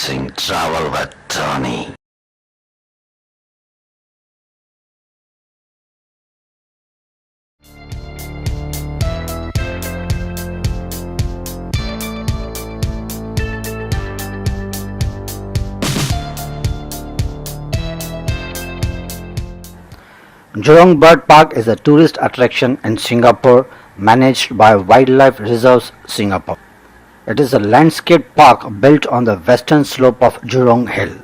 watching Travel with Tony. Jurong Bird Park is a tourist attraction in Singapore managed by Wildlife Reserves Singapore. It is a landscape park built on the western slope of Jurong Hill.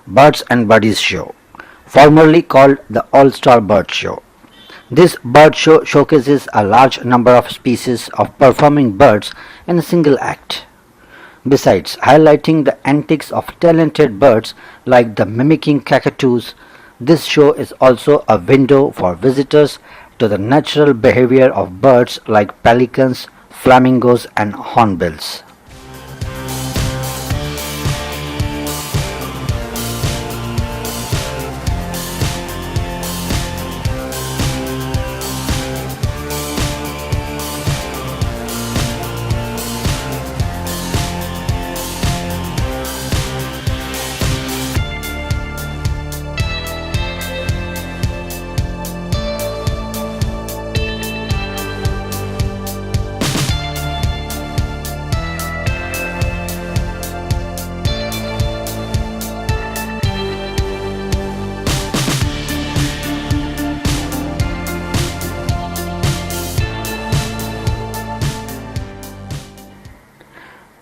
Birds and Buddies Show, formerly called the All-Star Bird Show. This bird show showcases a large number of species of performing birds in a single act. Besides highlighting the antics of talented birds like the mimicking cockatoos, this show is also a window for visitors to the natural behavior of birds like pelicans, flamingos and hornbills.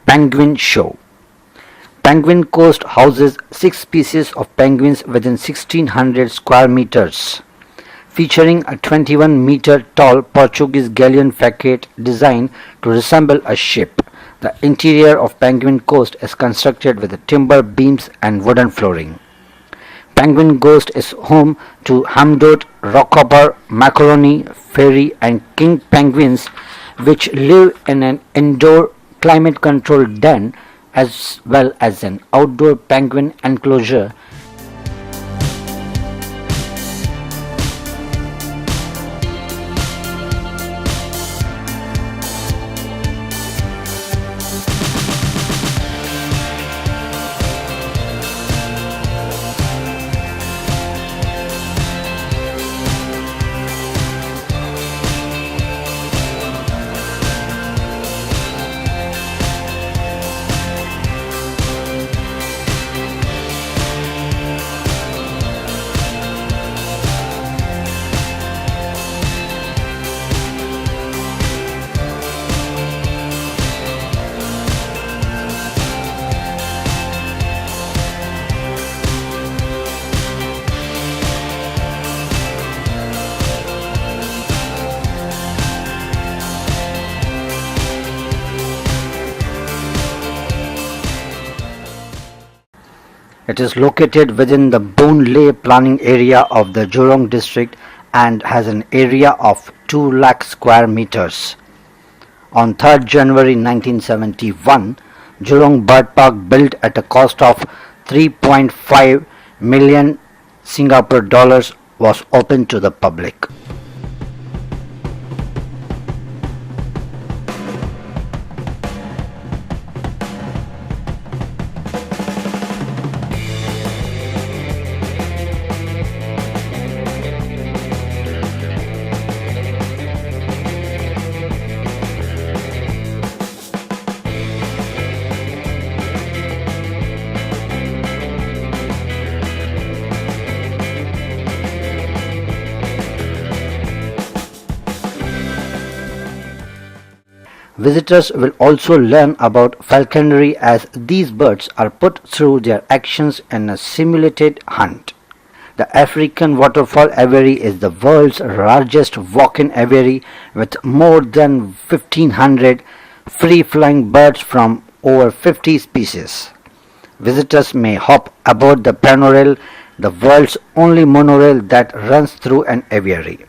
Penguin Show. Penguin Coast houses 6 species of penguins within 1600 square meters, featuring a 21-meter tall Portuguese galleon facade designed to resemble a ship. The interior of Penguin Coast is constructed with timber beams and wooden flooring. Penguin Coast is home to Hamdot, Rockhopper, Macaroni, Fairy and King penguins, which live in an indoor climate-controlled den as well as an outdoor penguin enclosure. It is located within the Boon Lay planning area of the Jurong district and has an area of 2 lakh square meters. On 3rd January 1971, Jurong Bird Park, built at a cost of 3.5 million Singapore dollars, was open to the public. Visitors will also learn about falconry as these birds are put through their actions in a simulated hunt. The African waterfall aviary is the world's largest walk-in aviary with more than 1,500 free-flying birds from over 50 species. Visitors may hop aboard the Panorail, the world's only monorail that runs through an aviary.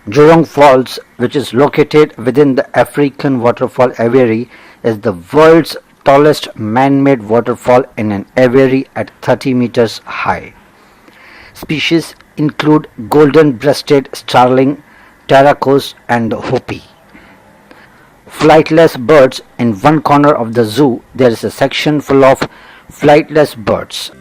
Jurong Falls, which is located within the African waterfall aviary, is the world's tallest man-made waterfall in an aviary at 30 meters high. Species include golden-breasted starling, taracos, and hopi. Flightless birds. In one corner of the zoo, there is a section full of flightless birds.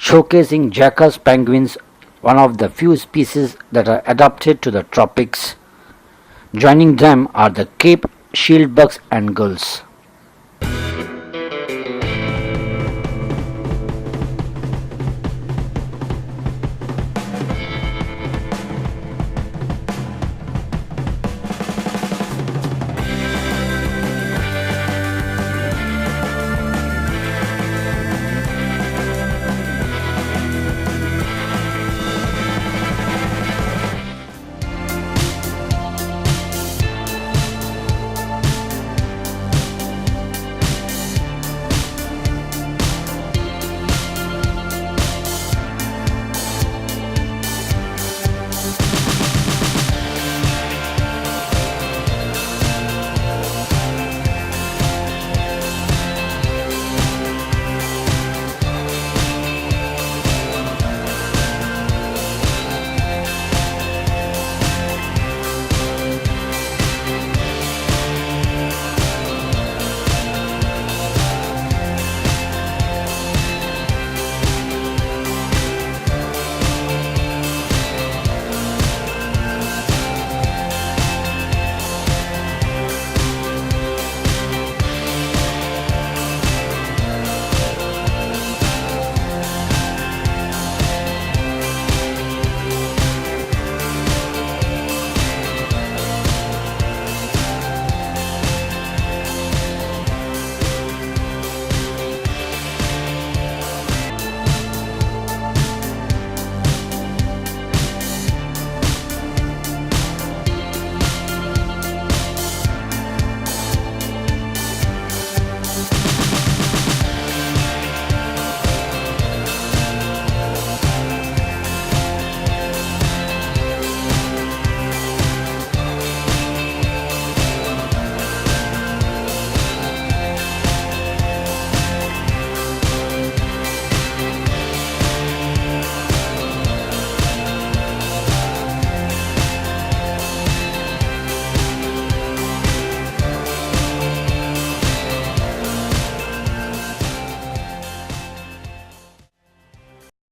Showcasing jackass penguins, one of the few species that are adapted to the tropics. Joining them are the Cape shieldbugs and gulls.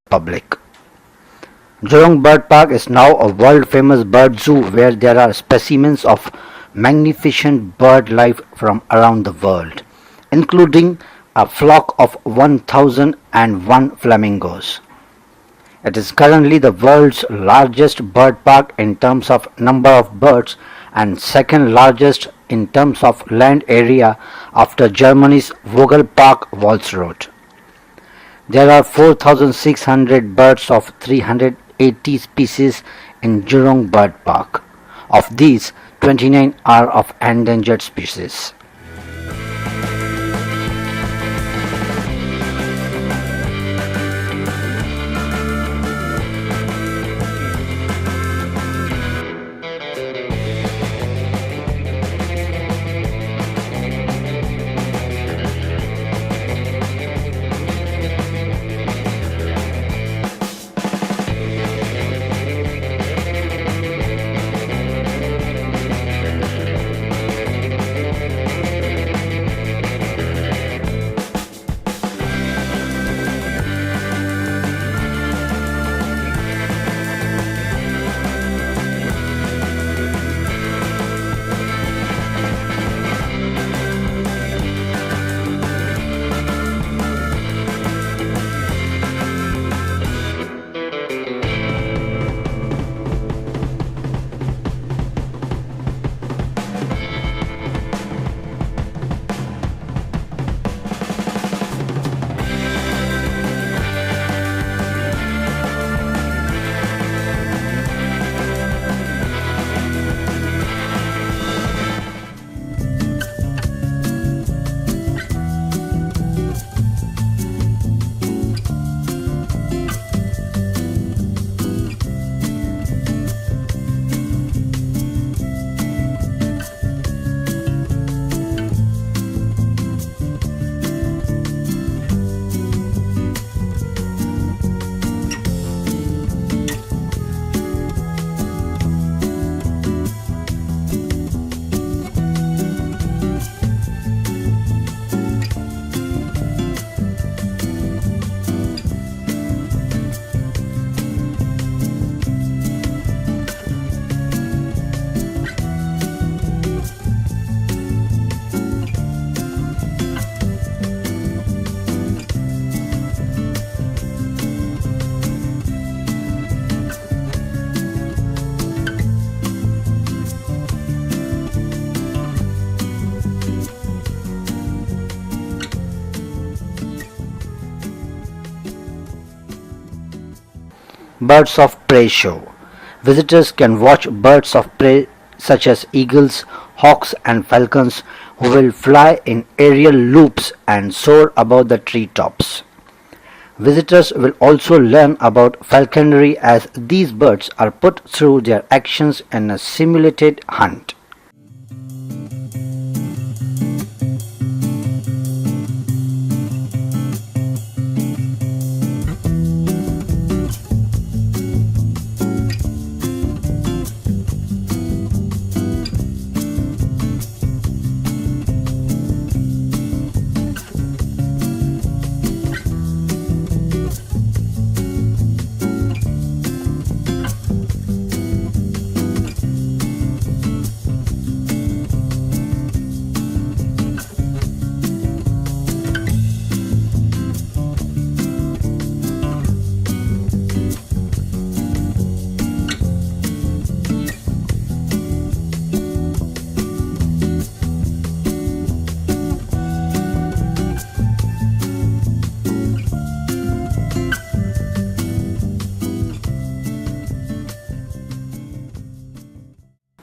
Public. Jurong Bird Park is now a world-famous bird zoo where there are specimens of magnificent bird life from around the world, including a flock of 1,001 flamingos. It is currently the world's largest bird park in terms of number of birds and second largest in terms of land area after Germany's Vogelpark Walsrode. There are 4,600 birds of 380 species in Jurong Bird Park. Of these, 29 are of endangered species. Birds of Prey Show. Visitors can watch birds of prey such as eagles, hawks and falcons who will fly in aerial loops and soar above the treetops. Visitors will also learn about falconry as these birds are put through their actions in a simulated hunt.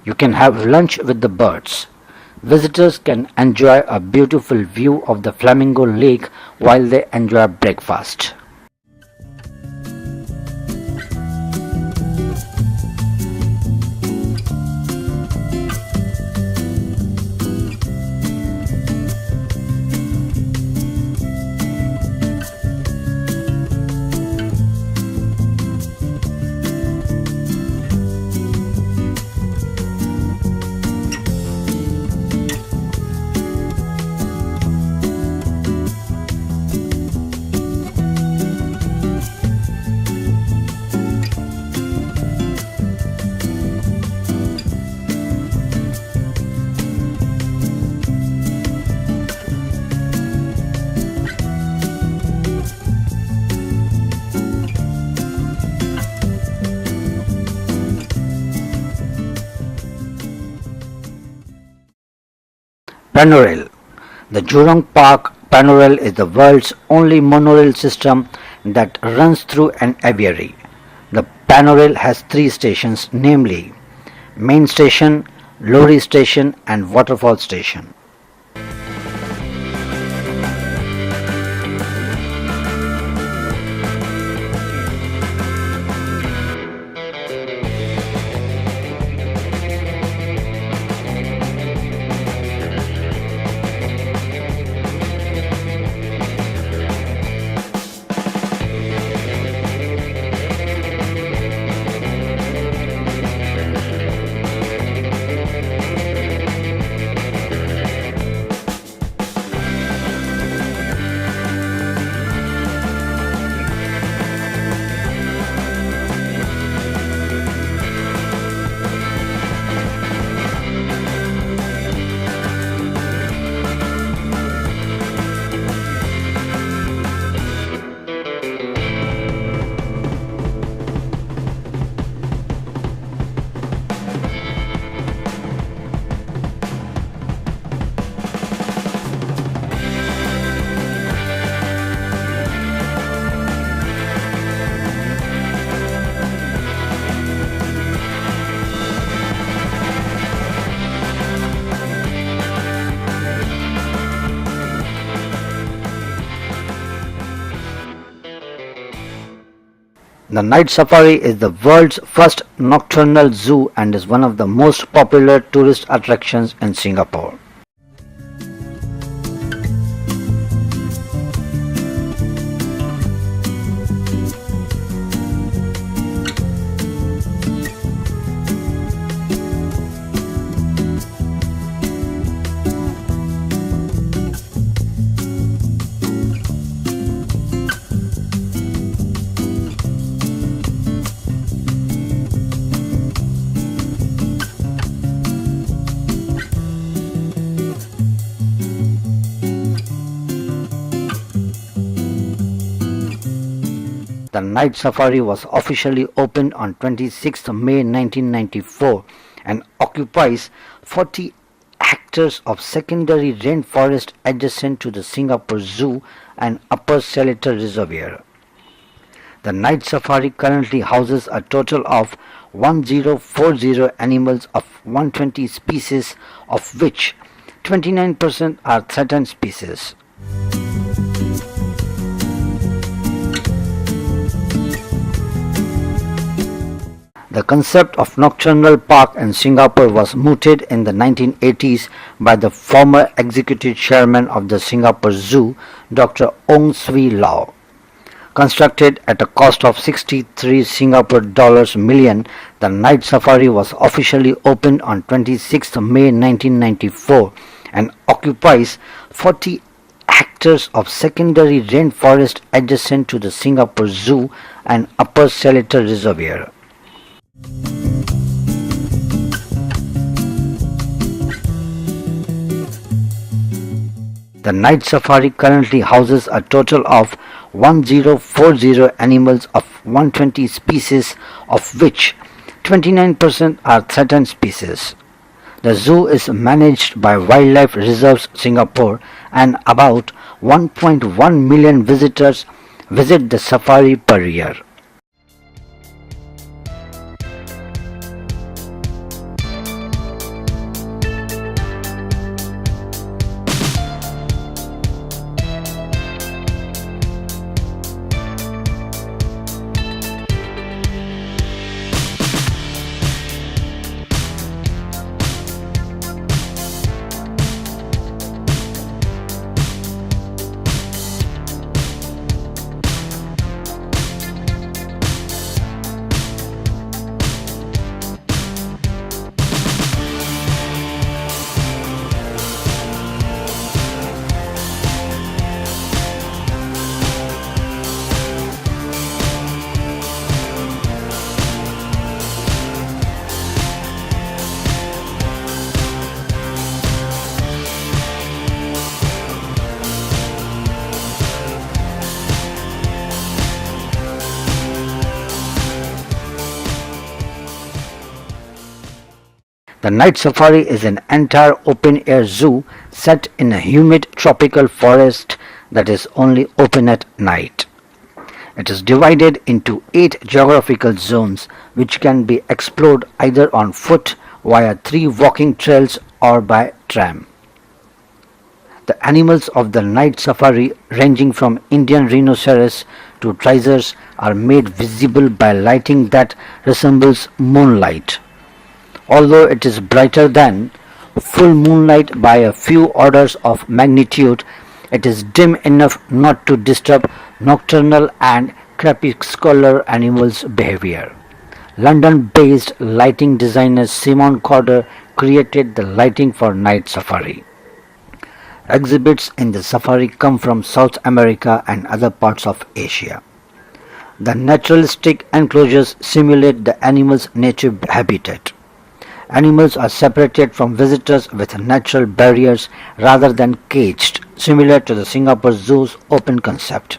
You can have lunch with the birds. Visitors can enjoy a beautiful view of the Flamingo Lake while they enjoy breakfast. Panorama. The Jurong Park Panorama is the world's only monorail system that runs through an aviary. The Panorama has three stations, namely Main Station, Lorry Station and Waterfall Station. The night safari is the world's first nocturnal zoo and is one of the most popular tourist attractions in Singapore. The night safari was officially opened on 26 May 1994 and occupies 40 hectares of secondary rainforest adjacent to the Singapore Zoo and Upper Seletar Reservoir. The night safari currently houses a total of 1040 animals of 120 species, of which 29% are threatened species. The concept of nocturnal park in Singapore was mooted in the 1980s by the former executive chairman of the Singapore Zoo, Dr. Ong Swee Lau. Constructed at a cost of 63 Singapore dollars million, the night safari was officially opened on 26 May 1994 and occupies 40 hectares of secondary rainforest adjacent to the Singapore Zoo and Upper Seletar Reservoir. The night safari currently houses a total of 1040 animals of 120 species, of which 29% are threatened species. The zoo is managed by Wildlife Reserves Singapore, and about 1.1 million visitors visit the safari per year. The night safari is an entire open-air zoo set in a humid tropical forest that is only open at night. It is divided into 8 geographical zones which can be explored either on foot, via 3 walking trails, or by tram. The animals of the night safari, ranging from Indian rhinoceros to tigers, are made visible by lighting that resembles moonlight. Although it is brighter than full moonlight by a few orders of magnitude, it is dim enough not to disturb nocturnal and crepuscular animals' behavior. London-based lighting designer Simon Corder created the lighting for night safari. Exhibits in the safari come from South America and other parts of Asia. The naturalistic enclosures simulate the animal's native habitat. Animals are separated from visitors with natural barriers rather than caged, similar to the Singapore Zoo's open concept.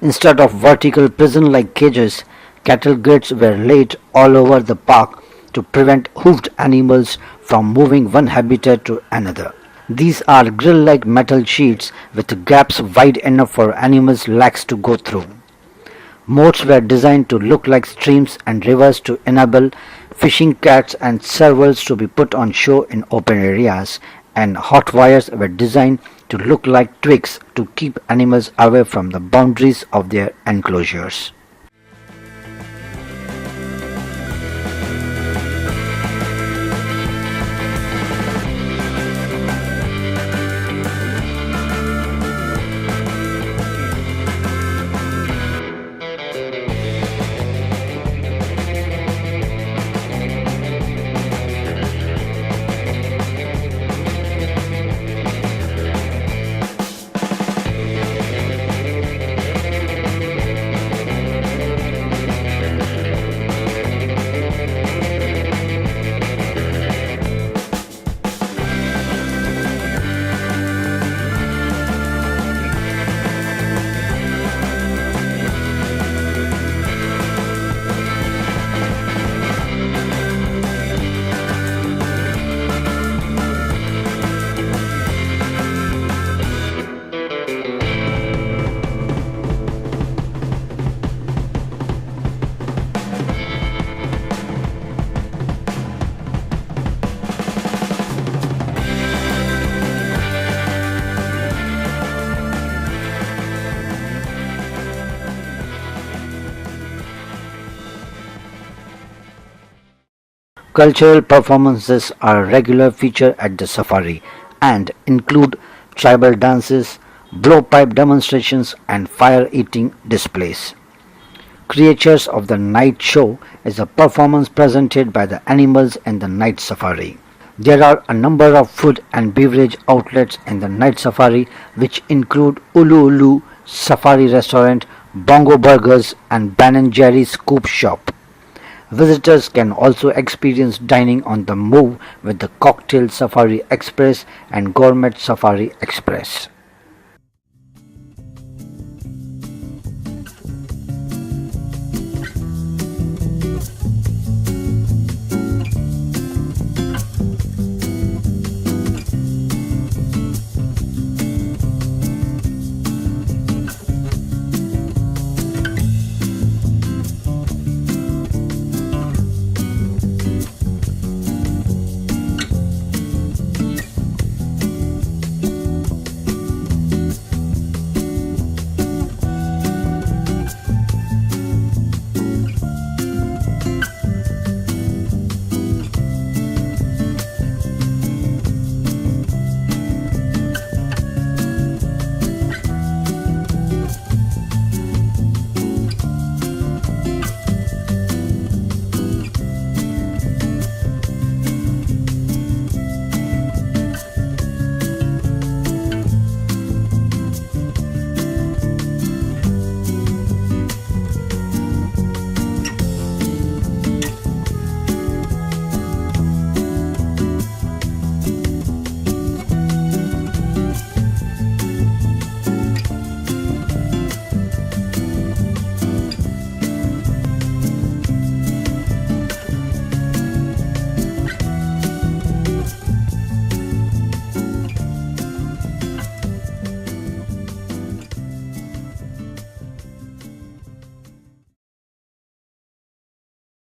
Instead of vertical prison-like cages, cattle grids were laid all over the park to prevent hoofed animals from moving one habitat to another. These are grill-like metal sheets with gaps wide enough for animals' legs to go through. Moats were designed to look like streams and rivers to enable fishing cats and servals to be put on show in open areas, and hot wires were designed to look like twigs to keep animals away from the boundaries of their enclosures. Cultural performances are a regular feature at the safari and include tribal dances, blowpipe demonstrations, and fire eating displays. Creatures of the Night Show is a performance presented by the animals in the night safari. There are a number of food and beverage outlets in the night safari, which include Ulu Ulu Safari Restaurant, Bongo Burgers, and Ben & Jerry's Scoop Shop. Visitors can also experience dining on the move with the Cocktail Safari Express and Gourmet Safari Express.